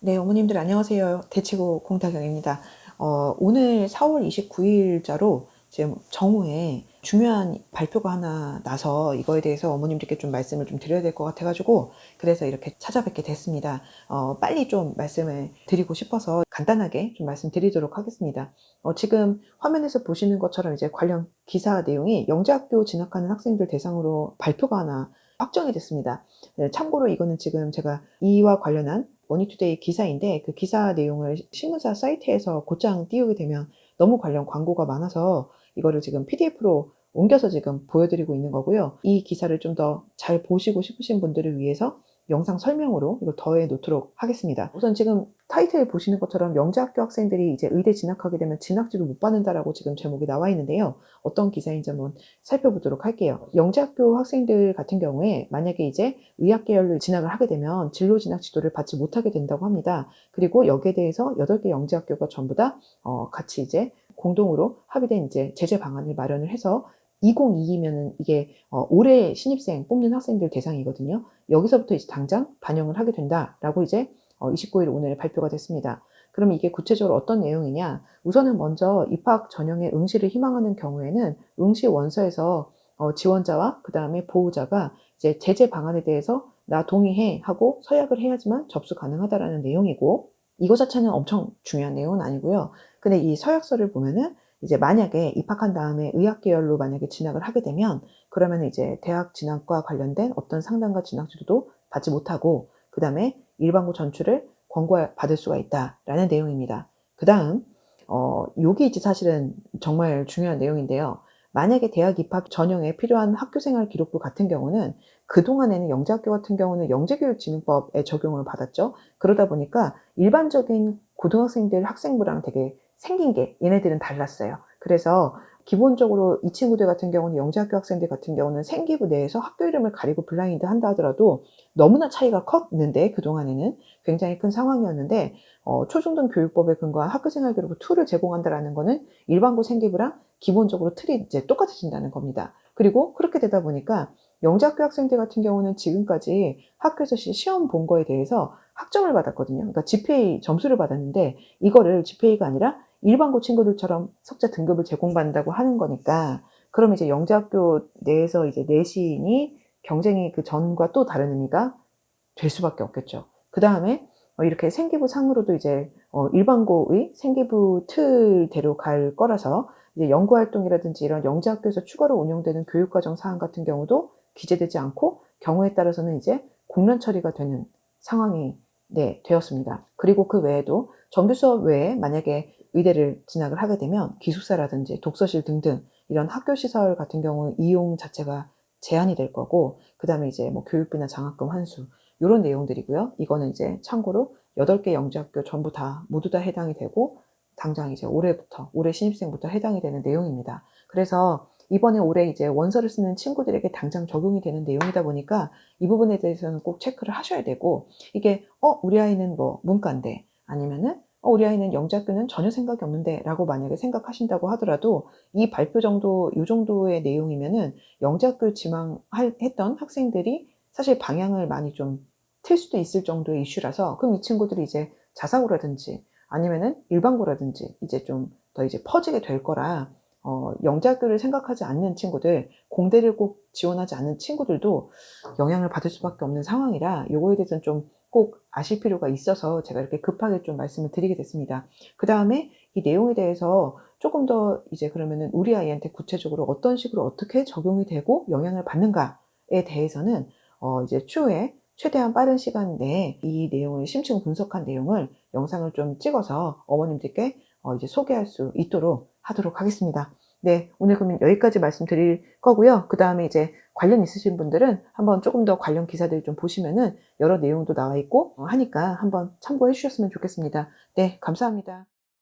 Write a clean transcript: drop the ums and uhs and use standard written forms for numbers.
네, 어머님들 안녕하세요. 대치구 공타경입니다. 오늘 4월 29일자로 지금 정오에 중요한 발표가 하나 나서 이거에 대해서 어머님들께 좀 말씀을 좀 드려야 될 것 같아가지고 그래서 이렇게 찾아뵙게 됐습니다. 빨리 좀 말씀을 드리고 싶어서 간단하게 좀 말씀드리도록 하겠습니다. 지금 화면에서 보시는 것처럼 이제 관련 기사 내용이 영재학교 진학하는 학생들 대상으로 발표가 하나 확정이 됐습니다. 네, 참고로 이거는 지금 제가 이와 관련한 머니투데이 기사인데 그 기사 내용을 신문사 사이트에서 곧장 띄우게 되면 너무 관련 광고가 많아서 이거를 지금 PDF로 옮겨서 지금 보여드리고 있는 거고요. 이 기사를 좀 더 잘 보시고 싶으신 분들을 위해서 영상 설명으로 이걸 더해 놓도록 하겠습니다. 우선 지금 타이틀 보시는 것처럼 영재학교 학생들이 이제 의대 진학하게 되면 진학지도 못 받는다라고 지금 제목이 나와 있는데요. 어떤 기사인지 한번 살펴보도록 할게요. 영재학교 학생들 같은 경우에 만약에 이제 의학 계열로 진학을 하게 되면 진로 진학 지도를 받지 못하게 된다고 합니다. 그리고 여기에 대해서 8개 영재학교가 전부 다 같이 이제 공동으로 합의된 이제 제재 방안을 마련을 해서 2022면은 이게 올해 신입생 뽑는 학생들 대상이거든요. 여기서부터 이제 당장 반영을 하게 된다라고 이제 29일 오늘 발표가 됐습니다. 그럼 이게 구체적으로 어떤 내용이냐? 우선은 먼저 입학 전형에 응시를 희망하는 경우에는 응시 원서에서 지원자와 그 다음에 보호자가 이제 제재 방안에 대해서 나 동의해 하고 서약을 해야지만 접수 가능하다라는 내용이고 이거 자체는 엄청 중요한 내용은 아니고요. 근데 이 서약서를 보면은 이제 만약에 입학한 다음에 의학 계열로 만약에 진학을 하게 되면 그러면 이제 대학 진학과 관련된 어떤 상담과 진학 지도도 받지 못하고 그 다음에 일반고 전출을 권고받을 수가 있다라는 내용입니다. 그 다음 요게 이제 사실은 정말 중요한 내용인데요. 만약에 대학 입학 전형에 필요한 학교생활 기록부 같은 경우는 그동안에는 영재학교 같은 경우는 영재교육진흥법에 적용을 받았죠. 그러다 보니까 일반적인 고등학생들 학생부랑 되게 생긴 게 얘네들은 달랐어요. 그래서 기본적으로 이 친구들 같은 경우는 영재학교 학생들 같은 경우는 생기부 내에서 학교 이름을 가리고 블라인드 한다 하더라도 너무나 차이가 컸는데 그동안에는 굉장히 큰 상황이었는데 초중등 교육법에 근거한 학교생활기록부 2를 제공한다라는 거는 일반고 생기부랑 기본적으로 틀이 이제 똑같아진다는 겁니다. 그리고 그렇게 되다 보니까 영재학교 학생들 같은 경우는 지금까지 학교에서 시험 본 거에 대해서 학점을 받았거든요. 그러니까 GPA 점수를 받았는데 이거를 GPA가 아니라 일반고 친구들처럼 석자 등급을 제공받는다고 하는 거니까 그럼 이제 영재학교 내에서 이제 내신이 경쟁이 그 전과 또 다른 의미가 될 수밖에 없겠죠. 그 다음에 이렇게 생기부 상으로도 이제 일반고의 생기부 틀대로 갈 거라서 이제 연구활동이라든지 이런 영재학교에서 추가로 운영되는 교육과정 사항 같은 경우도 기재되지 않고 경우에 따라서는 이제 공론 처리가 되는 상황이 되었습니다. 그리고 그 외에도 정규 수업 외에 만약에 의대를 진학을 하게 되면 기숙사라든지 독서실 등등 이런 학교 시설 같은 경우 이용 자체가 제한이 될 거고 그 다음에 이제 뭐 교육비나 장학금 환수 이런 내용들이고요. 이거는 이제 참고로 8개 영재학교 전부 다 모두 다 해당이 되고 당장 이제 올해 신입생부터 해당이 되는 내용입니다. 그래서 이번에 올해 이제 원서를 쓰는 친구들에게 당장 적용이 되는 내용이다 보니까 이 부분에 대해서는 꼭 체크를 하셔야 되고 이게 우리 아이는 뭐 문과인데 아니면은 우리 아이는 영재학교는 전혀 생각이 없는데 라고 만약에 생각하신다고 하더라도 이 발표 정도 이 정도의 내용이면은 영재학교 지망했던 학생들이 사실 방향을 많이 좀 틀 수도 있을 정도의 이슈라서 그럼 이 친구들이 이제 자사고라든지 아니면은 일반고라든지 이제 좀 더 이제 퍼지게 될 거라 영재학교를 생각하지 않는 친구들, 공대를 꼭 지원하지 않는 친구들도 영향을 받을 수밖에 없는 상황이라 요거에 대해서는 좀 꼭 아실 필요가 있어서 제가 이렇게 급하게 좀 말씀을 드리게 됐습니다. 그 다음에 이 내용에 대해서 조금 더 이제 그러면은 우리 아이한테 구체적으로 어떤 식으로 어떻게 적용이 되고 영향을 받는가에 대해서는 이제 추후에 최대한 빠른 시간 내에 이 내용을 심층 분석한 내용을 영상을 좀 찍어서 어머님들께 이제 소개할 수 있도록 하도록 하겠습니다. 네, 오늘 그러면 여기까지 말씀드릴 거고요. 그 다음에 이제 관련 있으신 분들은 한번 조금 더 관련 기사들 좀 보시면은 여러 내용도 나와 있고 하니까 한번 참고해 주셨으면 좋겠습니다. 네, 감사합니다.